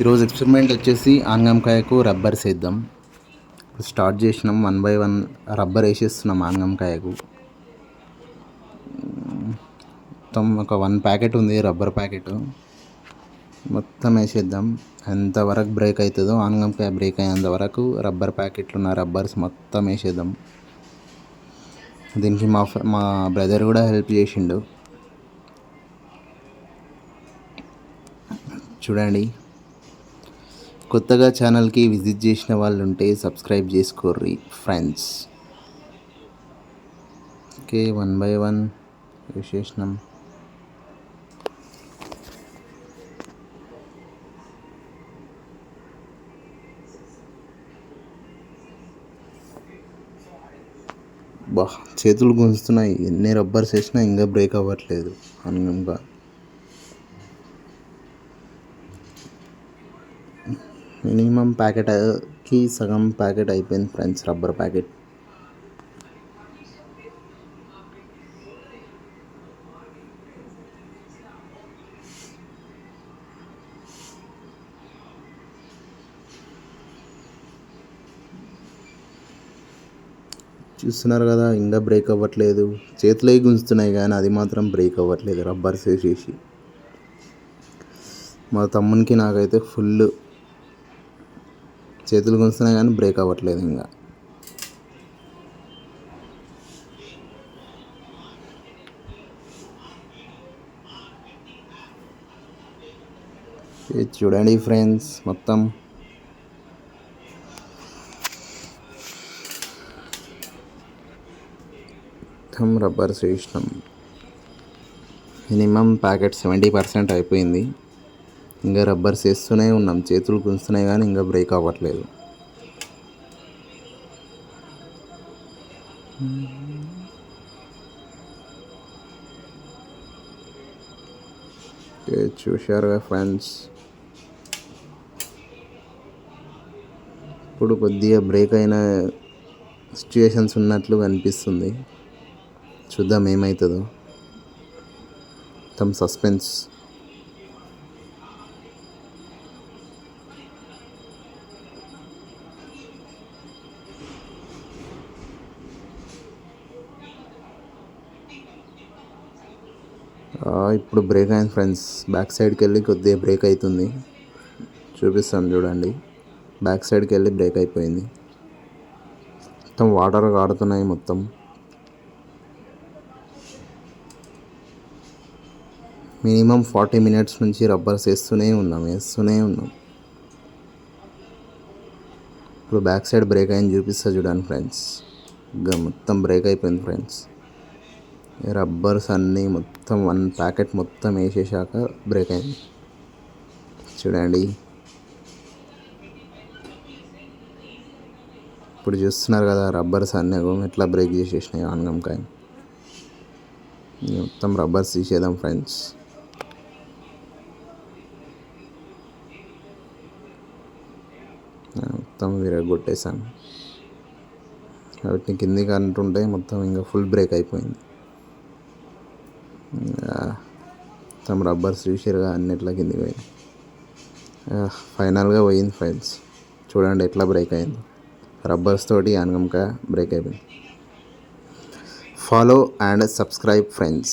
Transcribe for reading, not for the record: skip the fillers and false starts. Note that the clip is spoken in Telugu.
ఈరోజు ఎక్స్పెరిమెంట్ వచ్చేసి ఆనగంకాయకు రబ్బర్స్ వేద్దాం. స్టార్ట్ చేసినాం 1 by 1 రబ్బర్ వేసేస్తున్నాం ఆనగంకాయకు. మొత్తం ఒక 1 ప్యాకెట్ ఉంది రబ్బర్ ప్యాకెట్, మొత్తం వేసేద్దాం. ఎంతవరకు బ్రేక్ అవుతుందో ఆనగంకాయ బ్రేక్ అయ్యేంత వరకు రబ్బర్ ప్యాకెట్లు ఉన్న రబ్బర్స్ మొత్తం వేసేద్దాం. దీనికి మా బ్రదర్ కూడా హెల్ప్ చేసిండు. చూడండి, కొత్తగా ఛానల్కి విజిట్ చేసిన వాళ్ళు ఉంటే సబ్స్క్రైబ్ చేసుకోర్రి ఫ్రెండ్స్. Okay, 1 by 1 వేసేసినాం. చేతులు గుంజుతున్నాయి. ఎన్ని రబ్బర్స్ వేసినా ఇంకా బ్రేక్ అవ్వట్లేదు అనుగా. మినిమం ప్యాకెట్కి సగం ప్యాకెట్ అయిపోయింది ఫ్రెండ్స్, రబ్బర్ ప్యాకెట్. చూస్తున్నారు కదా, ఇంకా బ్రేక్ అవ్వట్లేదు. చేతులే గుంజుతున్నాయి కానీ అది మాత్రం బ్రేక్ అవ్వట్లేదు రబ్బర్స్ వేసేసి. మా తమ్మునికి నాకైతే ఫుల్ చేతులు గుంజుతున్నాయి కానీ బ్రేక్ అవ్వట్లేదు ఇంకా. చూడండి ఫ్రెండ్స్, మొత్తం రబ్బర్స్ వేసినాం. మినిమం ప్యాకెట్ 70% అయిపోయింది. ఇంకా రబ్బర్స్ వేస్తూనే ఉన్నాం. చేతులు గుంజుతున్నాయి కానీ ఇంకా బ్రేక్ అవ్వట్లేదు. చూశారుగా ఫ్రెండ్స్, ఇప్పుడు కొద్దిగా బ్రేక్ అయిన సిచ్యువేషన్స్ ఉన్నట్లు కనిపిస్తుంది. చూద్దాం ఏమవుతుందో. మొత్తం సస్పెన్స్. ఇప్పుడు బ్రేక్ అయింది ఫ్రెండ్స్. బ్యాక్ సైడ్కి వెళ్ళి కొద్దిగా బ్రేక్ అవుతుంది. చూపిస్తాను చూడండి. బ్యాక్ సైడ్కి వెళ్ళి బ్రేక్ అయిపోయింది. మొత్తం వాటర్ కాడుతున్నాయి మొత్తం. మినిమం 40 minutes నుంచి రబ్బర్స్ వేస్తూనే ఉన్నాం. ఇప్పుడు బ్యాక్ సైడ్ బ్రేక్ అయింది చూపిస్తా చూడండి ఫ్రెండ్స్. ఇంకా మొత్తం బ్రేక్ అయిపోయింది ఫ్రెండ్స్. రబ్బర్స్ అన్నీ మొత్తం 1 ప్యాకెట్ మొత్తం వేసేసాక బ్రేక్ అయింది. చూడండి, ఇప్పుడు చూస్తున్నారు కదా రబ్బర్స్ అన్నీ ఎట్లా బ్రేక్ చేసేసినాయి ఆనగంకాయ. మొత్తం రబ్బర్స్ తీసేద్దాం ఫ్రెండ్స్. మొత్తం విరగొట్టేసాను. వాటిని కిందికి అంటుంటే మొత్తం ఇంకా ఫుల్ బ్రేక్ అయిపోయింది. మొత్తం రబ్బర్స్ చూసారుగా అన్నిట్లా కిందికి పోయింది. ఫైనల్గా పోయింది ఫ్రెండ్స్. చూడండి ఎట్లా బ్రేక్ అయింది. రబ్బర్స్ తోటి ఆనగంకాయ బ్రేక్ అయిపోయింది. Follow and subscribe friends.